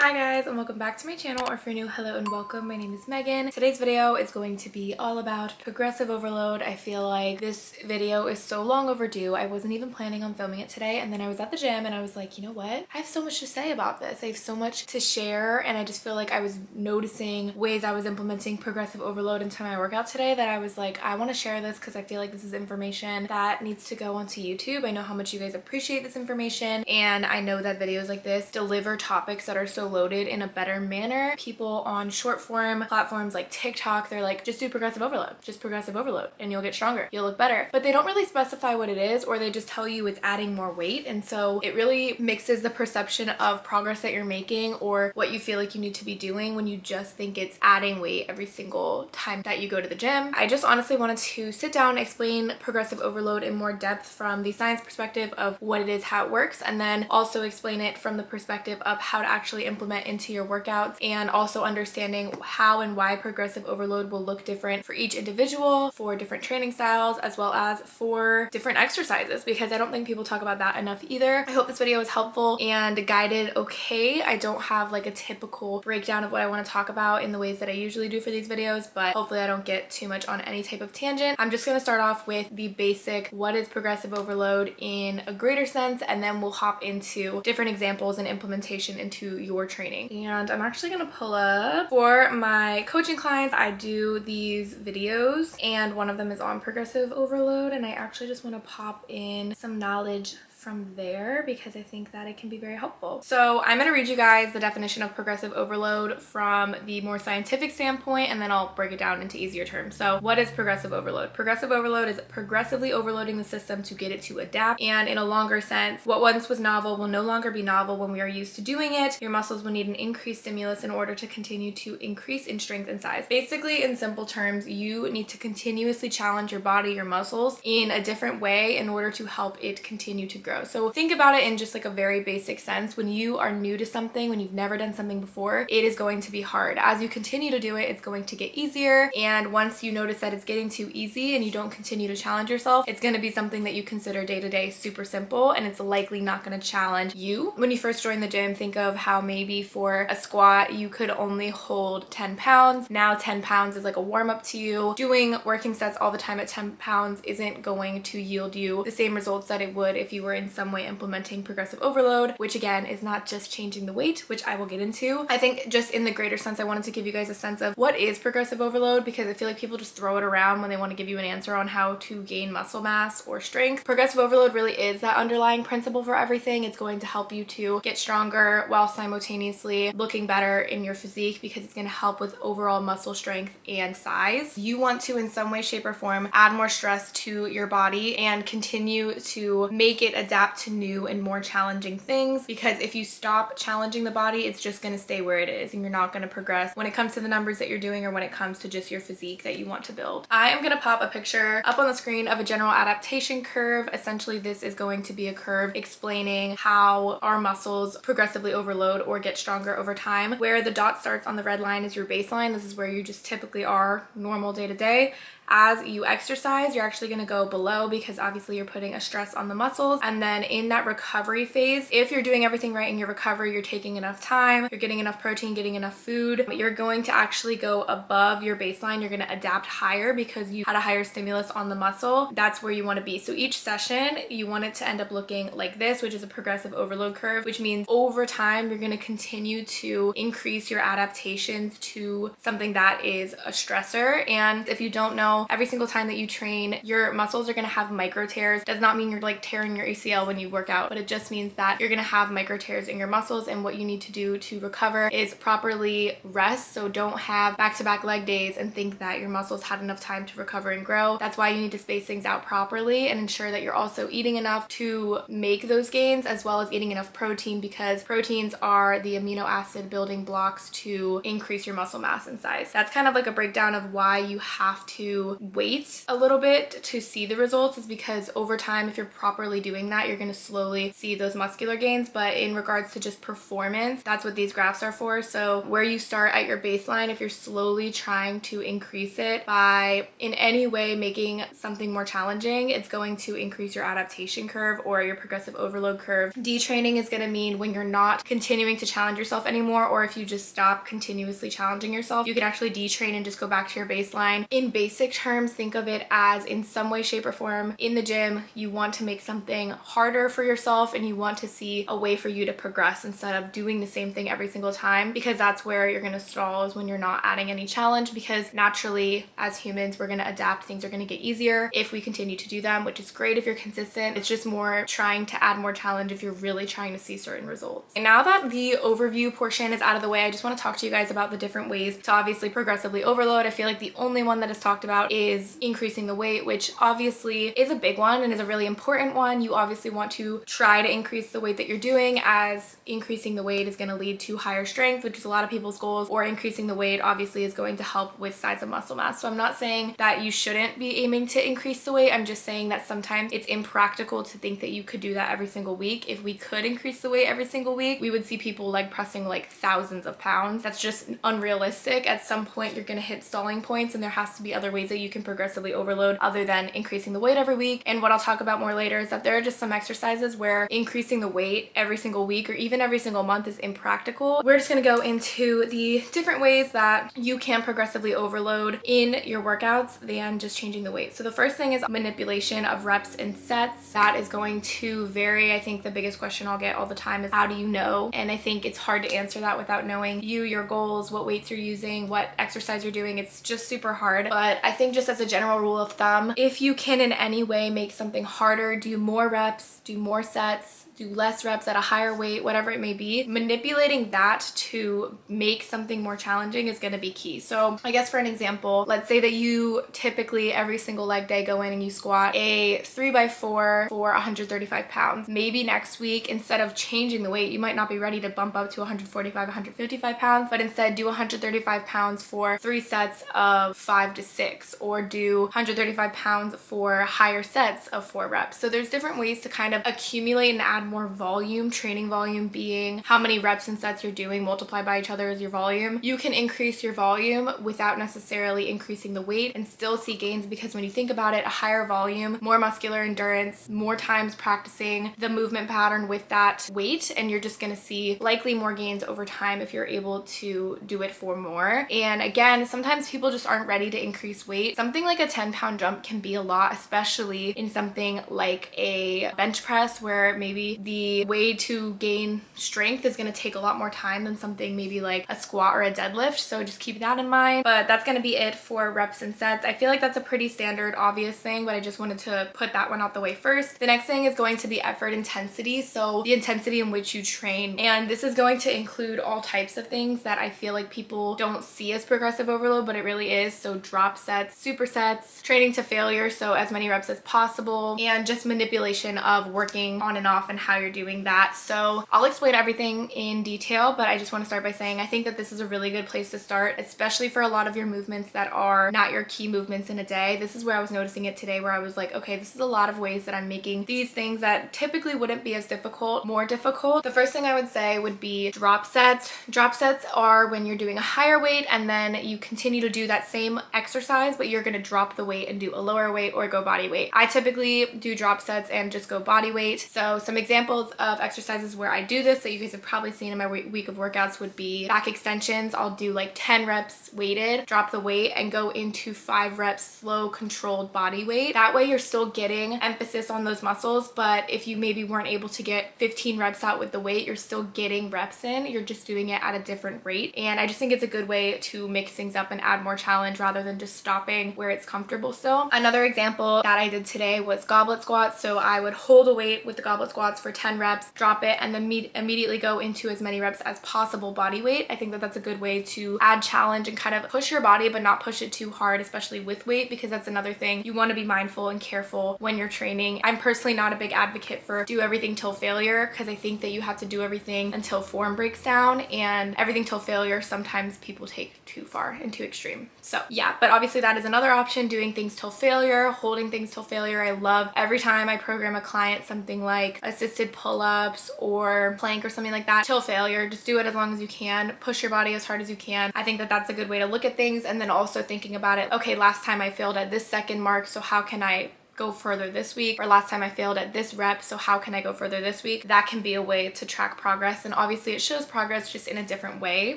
Hi guys, and welcome back to my channel, or if you're new, hello and welcome. My name is Megan. Today's video is going to be all about progressive overload. I feel like this video is so long overdue. I wasn't even planning on filming it today, and then I was at the gym and I was like, you know what? I have so much to say about this. I have so much to share, and I just feel like I was noticing ways I was implementing progressive overload into my workout today that I was like, I want to share this because I feel like this is information that needs to go onto YouTube. I know how much you guys appreciate this information, and I know that videos like this deliver topics that are so loaded in a better manner. People on short form platforms like TikTok, they're like, just do progressive overload, and you'll get stronger, you'll look better. But they don't really specify what it is, or they just tell you it's adding more weight. And so it really mixes the perception of progress that you're making or what you feel like you need to be doing when you just think it's adding weight every single time that you go to the gym. I just honestly wanted to sit down and explain progressive overload in more depth from the science perspective of what it is, how it works, and then also explain it from the perspective of how to actually implement into your workouts, and also understanding how and why progressive overload will look different for each individual, for different training styles, as well as for different exercises, because I don't think people talk about that enough either. I hope this video is helpful and guided okay. I don't have like a typical breakdown of what I want to talk about in the ways that I usually do for these videos, but hopefully I don't get too much on any type of tangent. I'm just going to start off with the basic, what is progressive overload in a greater sense, and then we'll hop into different examples and implementation into your training. And I'm actually going to pull up for my coaching clients. I do these videos, and one of them is on progressive overload, and I actually just want to pop in some knowledge from there because I think that it can be very helpful. So I'm going to read you guys the definition of progressive overload from the more scientific standpoint, and then I'll break it down into easier terms. So what is progressive overload? Progressive overload is progressively overloading the system to get it to adapt, and in a longer sense, what once was novel will no longer be novel when we are used to doing it. Your muscles will need an increased stimulus in order to continue to increase in strength and size. Basically, in simple terms, you need to continuously challenge your body, your muscles, in a different way in order to help it continue to grow. So think about it in just like a very basic sense. When you are new to something, when you've never done something before, it is going to be hard. As you continue to do it, it's going to get easier. And once you notice that it's getting too easy and you don't continue to challenge yourself, it's going to be something that you consider day to day super simple, and it's likely not going to challenge you. When you first join the gym, think of how maybe for a squat, you could only hold 10 pounds. Now 10 pounds is like a warm up to you. Doing working sets all the time at 10 pounds isn't going to yield you the same results that it would if you were in some way implementing progressive overload, which again is not just changing the weight, which I will get into. I think just in the greater sense, I wanted to give you guys a sense of what is progressive overload, because I feel like people just throw it around when they want to give you an answer on how to gain muscle mass or strength. Progressive overload really is that underlying principle for everything. It's going to help you to get stronger while simultaneously looking better in your physique, because it's going to help with overall muscle strength and size. You want to, in some way, shape, or form, add more stress to your body and continue to make it adapt to new and more challenging things, because if you stop challenging the body, it's just going to stay where it is and you're not going to progress when it comes to the numbers that you're doing or when it comes to just your physique that you want to build. I am going to pop a picture up on the screen of a general adaptation curve. Essentially, this is going to be a curve explaining how our muscles progressively overload or get stronger over time. Where the dot starts on the red line is your baseline. This is where you just typically are normal day to day. As you exercise, you're actually going to go below, because obviously you're putting a stress on the muscles. And then in that recovery phase, if you're doing everything right in your recovery, you're taking enough time, you're getting enough protein, getting enough food, you're going to actually go above your baseline. You're going to adapt higher because you had a higher stimulus on the muscle. That's where you want to be. So each session, you want it to end up looking like this, which is a progressive overload curve, which means over time, you're going to continue to increase your adaptations to something that is a stressor. And if you don't know, every single time that you train, your muscles are going to have micro tears. Does not mean you're like tearing your ACL when you work out, but it just means that you're going to have micro tears in your muscles, and what you need to do to recover is properly rest. So don't have back-to-back leg days and think that your muscles had enough time to recover and grow. That's why you need to space things out properly and ensure that you're also eating enough to make those gains, as well as eating enough protein, because proteins are the amino acid building blocks to increase your muscle mass and size. That's kind of like a breakdown of why you have to to wait a little bit to see the results is because over time, if you're properly doing that, you're going to slowly see those muscular gains. But in regards to just performance, that's what these graphs are for. So where you start at your baseline, if you're slowly trying to increase it by in any way making something more challenging, it's going to increase your adaptation curve or your progressive overload curve. Detraining is going to mean when you're not continuing to challenge yourself anymore, or if you just stop continuously challenging yourself, you can actually detrain and just go back to your baseline. In basic terms, think of it as in some way, shape, or form in the gym, you want to make something harder for yourself and you want to see a way for you to progress instead of doing the same thing every single time, because that's where you're going to stall, is when you're not adding any challenge, because naturally as humans, we're going to adapt. Things are going to get easier if we continue to do them, which is great if you're consistent. It's just more trying to add more challenge if you're really trying to see certain results. And now that the overview portion is out of the way, I just want to talk to you guys about the different ways to obviously progressively overload. I feel like the only one that is talked about is increasing the weight, which obviously is a big one and is a really important one. You obviously want to try to increase the weight that you're doing, as increasing the weight is going to lead to higher strength, which is a lot of people's goals, or increasing the weight obviously is going to help with size of muscle mass. So I'm not saying that you shouldn't be aiming to increase the weight. I'm just saying that sometimes it's impractical to think that you could do that every single week. If we could increase the weight every single week, we would see people leg pressing like thousands of pounds. That's just unrealistic. At some point, you're going to hit stalling points, and there has to be other ways that you can progressively overload other than increasing the weight every week. And what I'll talk about more later is that there are just some exercises where increasing the weight every single week or even every single month is impractical. We're just going to go into the different ways that you can progressively overload in your workouts than just changing the weight. So the first thing is manipulation of reps and sets. That is going to vary. I think the biggest question I'll get all the time is, how do you know? And I think it's hard to answer that without knowing you, your goals, what weights you're using, what exercise you're doing. It's just super hard. But I think just as a general rule of thumb, if you can in any way make something harder, do more reps, do more sets, do less reps at a higher weight, whatever it may be, manipulating that to make something more challenging is going to be key. So I guess for an example, let's say that you typically every single leg day go in and you squat a 3x4 for 135 pounds. Maybe next week, instead of changing the weight, you might not be ready to bump up to 145, 155 pounds, but instead do 135 pounds for 3 sets of 5 to 6, or do 135 pounds for higher sets of 4 reps. So there's different ways to kind of accumulate and add more volume. Training volume being how many reps and sets you're doing multiplied by each other is your volume. You can increase your volume without necessarily increasing the weight and still see gains, because when you think about it, a higher volume, more muscular endurance, more times practicing the movement pattern with that weight, and you're just going to see likely more gains over time if you're able to do it for more. And again, sometimes people just aren't ready to increase weight. Something like a 10-pound jump can be a lot, especially in something like a bench press, where maybe the way to gain strength is going to take a lot more time than something maybe like a squat or a deadlift. So just keep that in mind. But that's going to be it for reps and sets. I feel like that's a pretty standard, obvious thing, but I just wanted to put that one out the way first. The next thing is going to be effort intensity. So the intensity in which you train. And this is going to include all types of things that I feel like people don't see as progressive overload, but it really is. So drop sets, supersets, training to failure, so as many reps as possible, and just manipulation of working on and off and how you're doing that. So I'll explain everything in detail, but I just want to start by saying I think that this is a really good place to start, especially for a lot of your movements that are not your key movements in a day. This is where I was noticing it today, where I was like, okay, this is a lot of ways that I'm making these things that typically wouldn't be as difficult more difficult. The first thing I would say would be drop sets. Drop sets are when you're doing a higher weight and then you continue to do that same exercise, but you're going to drop the weight and do a lower weight or go body weight. I typically do drop sets and just go body weight. So some examples of exercises where I do this that you guys have probably seen in my week of workouts would be back extensions. I'll do like 10 reps weighted, drop the weight, and go into 5 reps slow controlled body weight. That way you're still getting emphasis on those muscles, but if you maybe weren't able to get 15 reps out with the weight, you're still getting reps in. You're just doing it at a different rate. And I just think it's a good way to mix things up and add more challenge rather than just stopping where it's comfortable still. Another example that I did today was goblet squats. So I would hold a weight with the goblet squats squats for 10 reps, drop it, and then immediately go into as many reps as possible body weight. I think that that's a good way to add challenge and kind of push your body, but not push it too hard, especially with weight, because that's another thing. You want to be mindful and careful when you're training. I'm personally not a big advocate for do everything till failure, because I think that you have to do everything until form breaks down, and everything till failure sometimes people take too far and too extreme. So yeah, but obviously that is another option, doing things till failure, holding things till failure. I love every time I program a client something like assisted pull-ups or plank or something like that till failure. Just do it as long as you can, push your body as hard as you can. I think that that's a good way to look at things. And then also thinking about it, okay, last time I failed at this second mark, so how can I go further this week? Or last time I failed at this rep, so how can I go further this week? That can be a way to track progress, and obviously it shows progress just in a different way.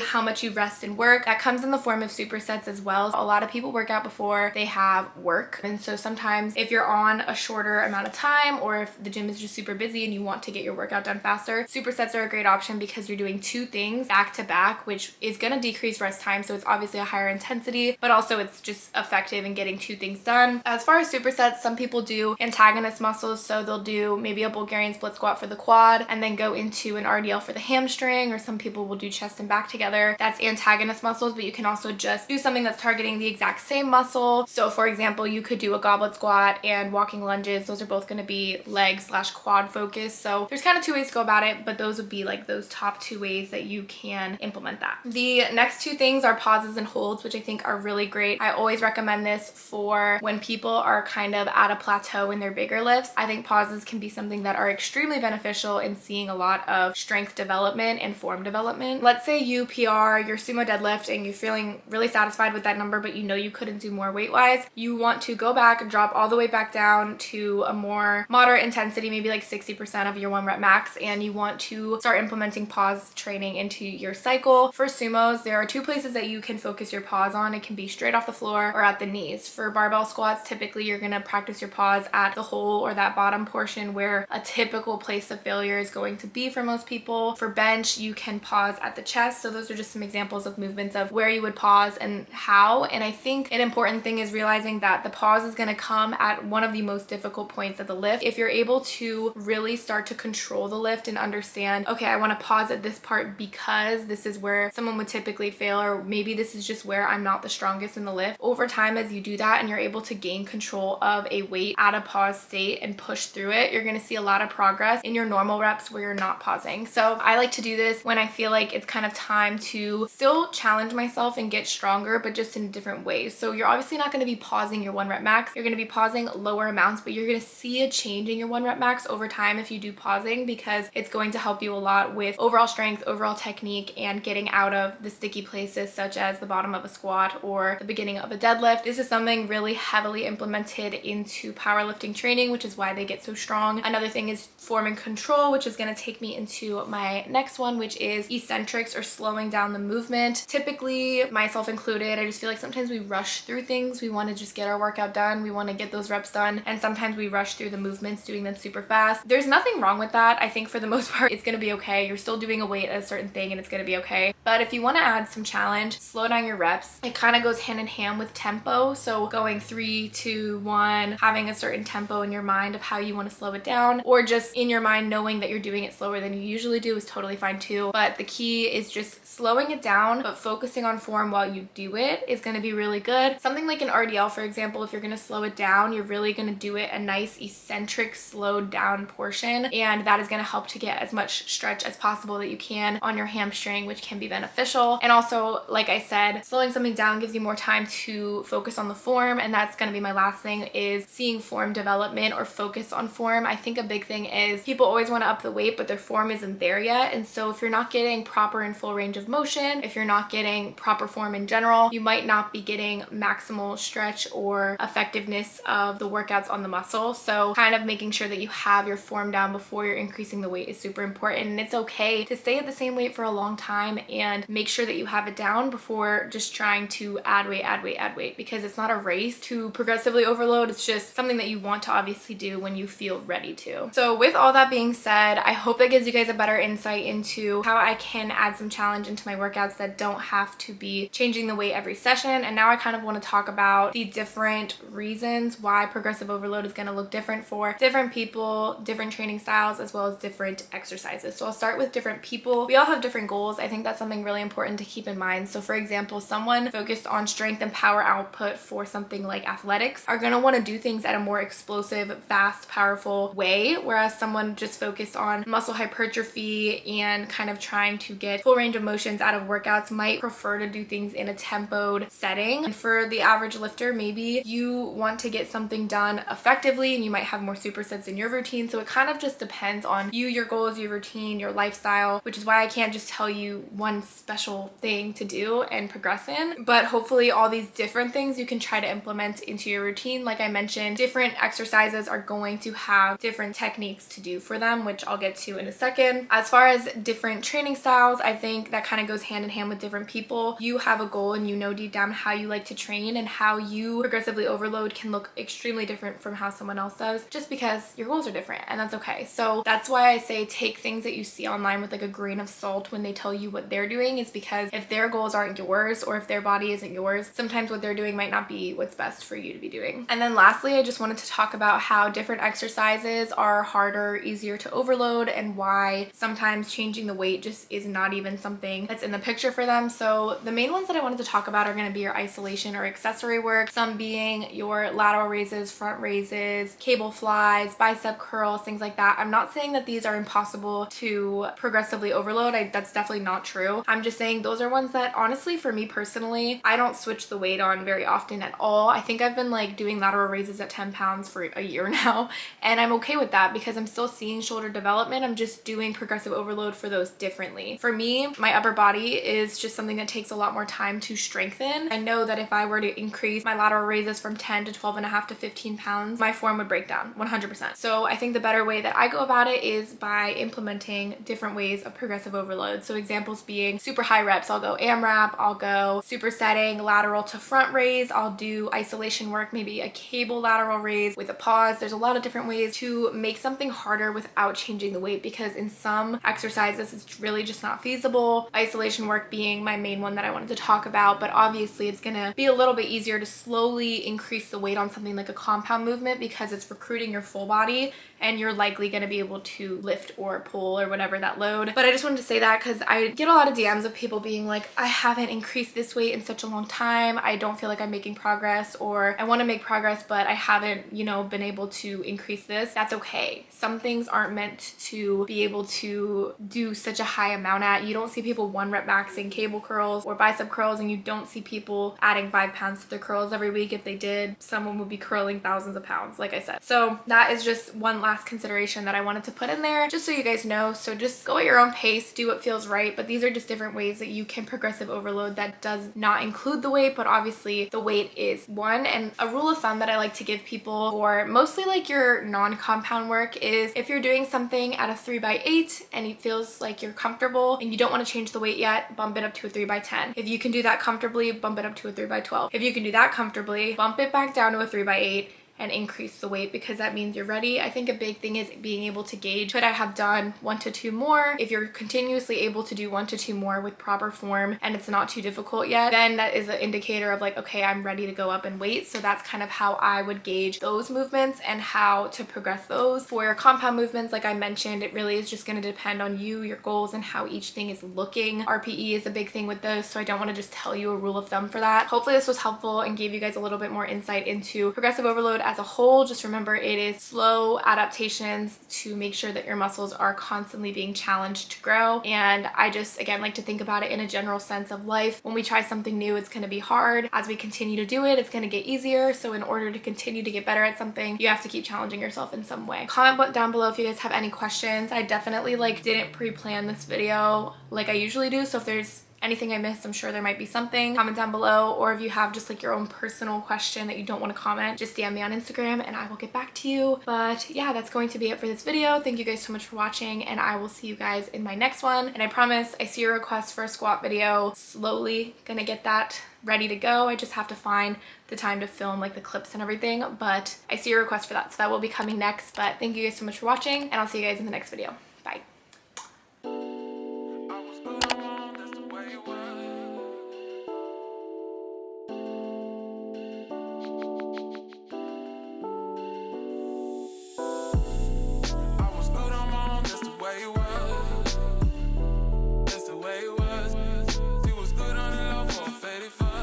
How much you rest and work, that comes in the form of supersets as well. A lot of people work out before they have work, and so sometimes if you're on a shorter amount of time, or if the gym is just super busy and you want to get your workout done faster, supersets are a great option because you're doing two things back to back, which is going to decrease rest time, so it's obviously a higher intensity, but also it's just effective in getting two things done. As far as supersets, some people do antagonist muscles, so they'll do maybe a Bulgarian split squat for the quad and then go into an RDL for the hamstring, or some people will do chest and back together. That's antagonist muscles, but you can also just do something that's targeting the exact same muscle. So for example, you could do a goblet squat and walking lunges. Those are both going to be leg / quad focused. So there's kind of two ways to go about it, but those would be like those top two ways that you can implement that. The next two things are pauses and holds, which I think are really great. I always recommend this for when people are kind of at a plateau in their bigger lifts. I think pauses can be something that are extremely beneficial in seeing a lot of strength development and form development. Let's say you PR your sumo deadlift and you're feeling really satisfied with that number, but you know you couldn't do more weight wise. You want to go back and drop all the way back down to a more moderate intensity, maybe like 60% of your 1 rep max, and you want to start implementing pause training into your cycle. For sumos, there are two places that you can focus your pause on. It can be straight off the floor or at the knees. For barbell squats, typically you're going to practice your pause at the hole or that bottom portion where a typical place of failure is going to be for most people. For bench, you can pause at the chest. So those are just some examples of movements of where you would pause and how. And I think an important thing is realizing that the pause is going to come at one of the most difficult points of the lift. If you're able to really start to control the lift and understand, okay, I want to pause at this part because this is where someone would typically fail, or maybe this is just where I'm not the strongest in the lift. Over time, as you do that and you're able to gain control of a weight at a pause state and push through it, you're going to see a lot of progress in your normal reps where you're not pausing. So I like to do this when I feel like it's kind of time to still challenge myself and get stronger, but just in different ways. So you're obviously not going to be pausing your 1 rep max. You're going to be pausing lower amounts, but you're going to see a change in your 1 rep max over time if you do pausing, because it's going to help you a lot with overall strength, overall technique, and getting out of the sticky places such as the bottom of a squat or the beginning of a deadlift. This is something really heavily implemented into powerlifting training, which is why they get so strong. Another thing is form and control, which is going to take me into my next one, which is eccentrics, or slowing down the movement. Typically, myself included, I just feel like sometimes we rush through things. We want to just get our workout done. We want to get those reps done. And sometimes we rush through the movements, doing them super fast. There's nothing wrong with that. I think for the most part, it's going to be okay. You're still doing a weight at a certain thing and it's going to be okay. But if you want to add some challenge, slow down your reps. It kind of goes hand in hand with tempo. So going 3, 2, 1, having a certain tempo in your mind of how you want to slow it down, or just in your mind knowing that you're doing it slower than you usually do is totally fine too. But the key is just slowing it down, but focusing on form while you do it is going to be really good. Something like an RDL, for example, if you're going to slow it down, you're really going to do it a nice eccentric slowed down portion, and that is going to help to get as much stretch as possible that you can on your hamstring, which can be beneficial. And also, like I said, slowing something down gives you more time to focus on the form, and that's going to be my last thing, is seeing form development or focus on form. I think a big thing is people always want to up the weight, but their form isn't there yet. And so if you're not getting proper and full range of motion, if you're not getting proper form in general, you might not be getting maximal stretch or effectiveness of the workouts on the muscle. So kind of making sure that you have your form down before you're increasing the weight is super important. And it's okay to stay at the same weight for a long time and make sure that you have it down before just trying to add weight, because it's not a race to progressively overload. It's just just something that you want to obviously do when you feel ready to. So with all that being said, I hope that gives you guys a better insight into how I can add some challenge into my workouts that don't have to be changing the weight every session. And now I kind of want to talk about the different reasons why progressive overload is going to look different for different people, different training styles, as well as different exercises. So I'll start with different people. We all have different goals. I think that's something really important to keep in mind. So for example, someone focused on strength and power output for something like athletics are going to want to do things at a more explosive, fast, powerful way, whereas someone just focused on muscle hypertrophy and kind of trying to get full range of motions out of workouts might prefer to do things in a tempoed setting. And for the average lifter, maybe you want to get something done effectively and you might have more supersets in your routine. So it kind of just depends on you, your goals, your routine, your lifestyle, which is why I can't just tell you one special thing to do and progress in. But hopefully all these different things you can try to implement into your routine. Like I mentioned, different exercises are going to have different techniques to do for them, which I'll get to in a second. As far as different training styles, I think that kind of goes hand in hand with different people. You have a goal and you know deep down how you like to train, and how you progressively overload can look extremely different from how someone else does, just because your goals are different, and that's okay. So that's why I say take things that you see online with like a grain of salt when they tell you what they're doing, is because if their goals aren't yours or if their body isn't yours, sometimes what they're doing might not be what's best for you to be doing. And then lastly, I just wanted to talk about how different exercises are harder, easier to overload, and why sometimes changing the weight just is not even something that's in the picture for them. So the main ones that I wanted to talk about are going to be your isolation or accessory work, some being your lateral raises, front raises, cable flies, bicep curls, things like that. I'm not saying that these are impossible to progressively overload. That's definitely not true. I'm just saying those are ones that honestly, for me personally, I don't switch the weight on very often at all. I think I've been like doing lateral raises at 10 pounds for a year now, and I'm okay with that because I'm still seeing shoulder development. I'm just doing progressive overload for those differently. For me, my upper body is just something that takes a lot more time to strengthen. I know that if I were to increase my lateral raises from 10 to 12 and a half to 15 pounds, my form would break down 100%. So I think the better way that I go about it is by implementing different ways of progressive overload. So examples being super high reps, I'll go AMRAP, I'll go supersetting lateral to front raise, I'll do isolation work, maybe a cable lateral raise with a pause. There's a lot of different ways to make something harder without changing the weight, because in some exercises it's really just not feasible. Isolation work being my main one that I wanted to talk about, but obviously it's gonna be a little bit easier to slowly increase the weight on something like a compound movement because it's recruiting your full body and you're likely going to be able to lift or pull or whatever that load. But I just wanted to say that because I get a lot of DMs of people being like, I haven't increased this weight in such a long time, I don't feel like I'm making progress, or I want to make progress but I haven't, you know, been able to increase this. That's okay. Some things aren't meant to be able to do such a high amount at. You don't see people 1 rep maxing cable curls or bicep curls, and you don't see people adding 5 pounds to their curls every week. If they did, someone would be curling thousands of pounds, like I said. So that is just one last consideration that I wanted to put in there, just so you guys know. So just go at your own pace, do what feels right, but these are just different ways that you can progressive overload that does not include the weight, but obviously the weight is one. And a rule of thumb that I like to give people for mostly like your non-compound work is, if you're doing something at a 3x8 and it feels like you're comfortable and you don't want to change the weight yet, bump it up to a 3x10. If you can do that comfortably, bump it up to a 3x12. If you can do that comfortably, bump it back down to a 3x8 and increase the weight, because that means you're ready. I think a big thing is being able to gauge, could I have done 1 to 2 more? If you're continuously able to do 1 to 2 more with proper form and it's not too difficult yet, then that is an indicator of like, okay, I'm ready to go up in weight. So that's kind of how I would gauge those movements and how to progress those. For your compound movements, like I mentioned, it really is just going to depend on you, your goals, and how each thing is looking. RPE is a big thing with those, so I don't want to just tell you a rule of thumb for that. Hopefully this was helpful and gave you guys a little bit more insight into progressive overload as a whole. Just remember, it is slow adaptations to make sure that your muscles are constantly being challenged to grow. And I just, again, like to think about it in a general sense of life. When we try something new, it's going to be hard. As we continue to do it, it's going to get easier. So in order to continue to get better at something, you have to keep challenging yourself in some way. Comment down below if you guys have any questions. I definitely didn't pre-plan this video like I usually do. So if there's anything I missed, I'm sure there might be something. Comment down below, or if you have just like your own personal question that you don't want to comment, just DM me on Instagram and I will get back to you. But yeah, that's going to be it for this video. Thank you guys so much for watching, and I will see you guys in my next one. And I promise, I see your request for a squat video. Slowly gonna get that ready to go. I just have to find the time to film like the clips and everything, but I see your request for that, so that will be coming next. But thank you guys so much for watching, and I'll see you guys in the next video. Bye.